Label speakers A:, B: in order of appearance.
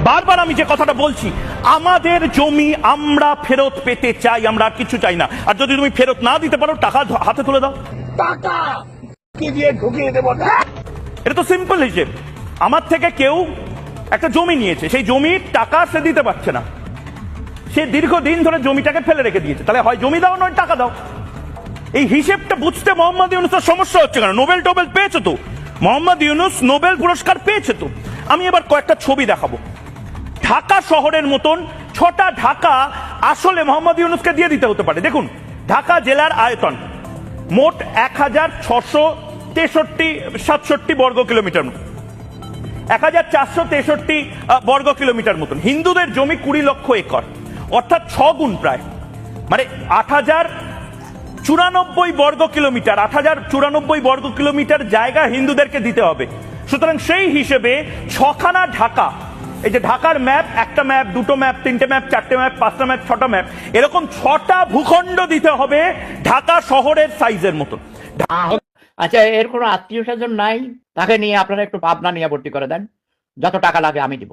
A: বারবার আমি যে কথাটা বলছি, আমাদের জমি আমরা ফেরত পেতে চাই, আমরা আর কিছু চাই না। আর যদি তুমি ফেরত না দিতে পারো, টাকা হাতে তুলে দাও,
B: টাকা কি দিয়ে ঢুকিয়ে দেবো।
A: এটা তো সিম্পল হিসেব। আমার থেকে কেউ একটা জমি নিয়েছে, সেই জমির টাকা সে দিতে পারছে না, সে দীর্ঘদিন ধরে জমিটাকে ফেলে রেখে দিয়েছে, তাহলে হয় জমি দাও নয় টাকা দাও। এই হিসেবটা বুঝতে মোহাম্মদ ইউনূসের সমস্যা হচ্ছে কেন? নোবেল টোবেল পেয়েছে তো, মোহাম্মদ ইউনূস নোবেল পুরস্কার পেয়েছে তো। আমি এবার কয়েকটা ছবি দেখাবো। ঢাকা শহরের মতন 6টা ঢাকা আসলে মোহাম্মদ ইউনূসকে দিয়ে দিতে হতে পারে। দেখুন, ঢাকা জেলার আয়তন মোট 1663 বর্গ কিলোমিটার, 1463 বর্গ কিলোমিটার মতন। হিন্দুদের জমি 20 লক্ষ একর, অর্থাৎ 6 গুণ প্রায়, মানে 8094 বর্গ কিলোমিটার, 8094 বর্গ কিলোমিটার জায়গা হিন্দুদেরকে দিতে হবে। সুতরাং সেই হিসেবে 6খানা ঢাকা, এই যে ঢাকার ম্যাপ, একটা ম্যাপ, দুটো ম্যাপ, তিনটে ম্যাপ, চারটে ম্যাপ, 5টা ম্যাপ, 6টা ম্যাপ, এরকম 6টা ভূখণ্ড দিতে হবে ঢাকা শহরের সাইজের মতন।
C: আচ্ছা, এর কোনো আত্মীয় স্বজন নাই? তাকে নিয়ে আপনারা একটু পাবনা নিয়ে ভর্তি করে দেন, যত টাকা লাগে আমি দিব।